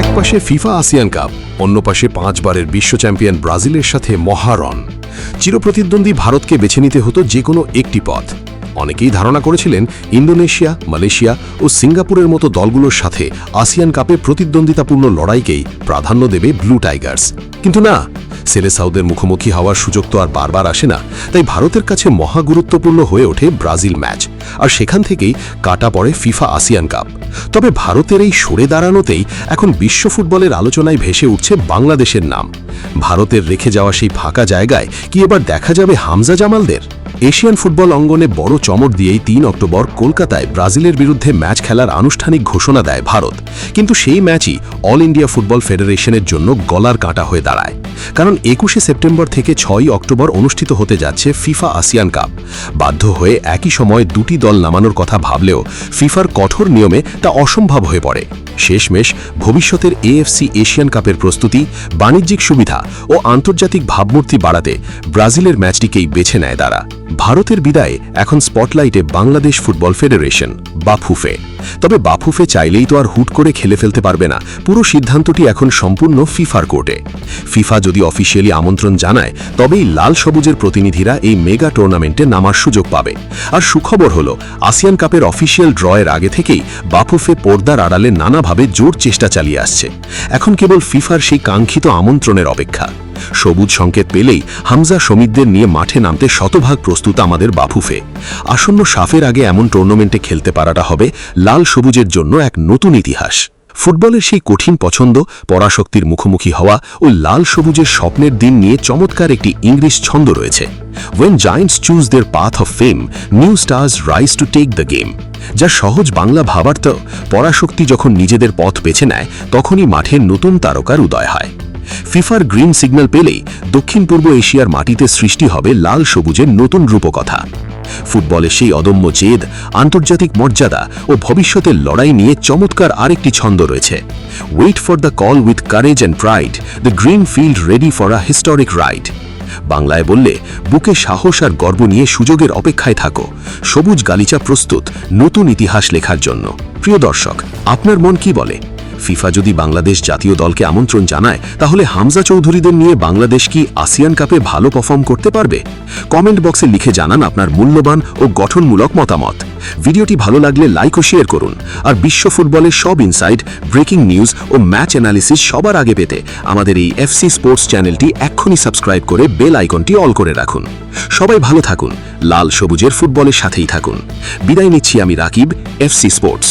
এক পাশে FIFA ASEAN cup, অন্য পাশে 5 বারের বিশ্ব চ্যাম্পিয়ন ব্রাজিলের সাথে মহারণ। চিরপ্রতিদ্বন্দ্বী ভারতকে বেছে নিতে হতো যে কোনো একটি পথ। অনেকেই ধারণা করেছিলেন ইন্দোনেশিয়া, মালয়েশিয়া ও সিঙ্গাপুরের মতো দলগুলোর সাথে আসিয়ান কাপে প্রতিদ্বন্দ্বিতাপূর্ণ লড়াইকেই প্রাধান্য দেবে ব্লু টাইগার্স। কিন্তু না, সেলেসাউদের মুখোমুখি হওয়ার সুযোগ তো আর বারবার আসে না। তাই ভারতের কাছে মহা গুরুত্বপূর্ণ হয়ে ওঠে ব্রাজিল ম্যাচ, আর সেখান থেকেই কাটা পড়ে ফিফা আসিয়ান কাপ। তবে ভারতের এই সরে দাঁড়ানোতেই এখন বিশ্ব ফুটবলের আলোচনায় ভেসে উঠছে বাংলাদেশের নাম। ভারতের রেখে যাওয়া সেই ফাঁকা জায়গায় কি এবার দেখা যাবে হামজা জামালদের? এশিয়ান ফুটবল অঙ্গনে বড় চমক দিয়েই 3 অক্টোবর কলকাতায় ব্রাজিলের বিরুদ্ধে ম্যাচ খেলার আনুষ্ঠানিক ঘোষণা দেয় ভারত। কিন্তু সেই ম্যাচই অল ইন্ডিয়া ফুটবল ফেডারেশনের জন্য গলার কাঁটা হয়ে দাঁড়ায়। কারণ 21শে সেপ্টেম্বর থেকে 6ই অক্টোবর অনুষ্ঠিত হতে যাচ্ছে ফিফা আসিয়ান কাপ। বাধ্য হয়ে একই সময় দুটি দল নামানোর কথা ভাবলেও ফিফার কঠোর নিয়মে তা অসম্ভব হয়ে পড়ে। শেষমেশ ভবিষ্যতের এএফসি এশিয়ান কাপের প্রস্তুতি, বাণিজ্যিক সুবিধা ও আন্তর্জাতিক ভাবমূর্তি বাড়াতে ব্রাজিলের ম্যাচটিকেই বেছে নেয় তারা। ভারতের বিদায়ে এখন স্পটলাইটে বাংলাদেশ ফুটবল ফেডারেশন, বাফুফে। তবে বাফুফে চাইলেই তো আর হুট করে খেলে ফেলতে পারবে না। পুরো সিদ্ধান্তটি এখন সম্পূর্ণ ফিফার কোর্টে। ফিফা যদি অফিসিয়ালি আমন্ত্রণ জানায়, তবেই লাল সবুজের প্রতিনিধিরা এই মেগা টুর্নামেন্টে নামার সুযোগ পাবে। আর সুখবর হলো, আসিয়ান কাপের অফিসিয়াল ড্রয়ের আগে থেকেই বাফুফে পর্দার আড়ালে নানাভাবে জোর চেষ্টা চালিয়ে আসছে। এখন কেবল ফিফার সেই কাঙ্ক্ষিত আমন্ত্রণের অপেক্ষা। সবুজ সংকেত পেলেই হামজা শমিদদের নিয়ে মাঠে নামতে শতভাগ প্রস্তুত আমাদের বাফুফে। আসন্ন সাফের আগে এমন টুর্নামেন্টে খেলতে পারাটা হবে লাল সবুজের জন্য এক নতুন ইতিহাস। ফুটবলের সেই কঠিন পছন্দ, পরাশক্তির মুখোমুখি হওয়া ও লাল সবুজের স্বপ্নের দিন নিয়ে চমৎকার একটি ইংলিশ ছন্দ রয়েছে। When giants choose their path of fame, new stars rise to take the game। যা সহজ বাংলা ভাবার্থ, পরাশক্তি যখন নিজেদের পথ বেছে নেয়, তখনই মাঠে নতুন তারকার উদয় হয়। ফিফার গ্রিন সিগন্যাল পেলেই দক্ষিণ পূর্ব এশিয়ার মাটিতে সৃষ্টি হবে লাল সবুজের নতুন রূপকথা। ফুটবলের সেই অদম্য জেদ, আন্তর্জাতিক মর্যাদা ও ভবিষ্যতের লড়াই নিয়ে চমৎকার আরেকটি ছন্দ রয়েছে। Wait for the call with courage and pride, the green field ready for a historic ride. বাংলায় বললে, বুকে সাহস আর গর্ব নিয়ে সুযোগের অপেক্ষায় থাকো। সবুজ গালিচা প্রস্তুত নতুন ইতিহাস লেখার জন্য। প্রিয় দর্শক, আপনার মন কি বলে? ফিফা যদি বাংলাদেশ জাতীয় দলকে আমন্ত্রণ জানায়, তাহলে হামজা চৌধুরীদের নিয়ে বাংলাদেশ কি আসিয়ান কাপে ভালো পারফর্ম করতে পারবে? কমেন্ট বক্সে লিখে জানান আপনার মূল্যবান ও গঠনমূলক মতামত। ভিডিওটি ভালো লাগলে লাইক ও শেয়ার করুন। আর বিশ্ব ফুটবলের সব ইনসাইড, ব্রেকিং নিউজ ও ম্যাচ অ্যানালিসিস সবার আগে পেতে আমাদের এই এফসি স্পোর্টস চ্যানেলটি এক্ষুনি সাবস্ক্রাইব করে বেল আইকনটি অল করে রাখুন। সবাই ভালো থাকুন, লাল সবুজের ফুটবলের সাথেই থাকুন। বিদায় নিচ্ছি আমি রাকিব, এফসি স্পোর্টস।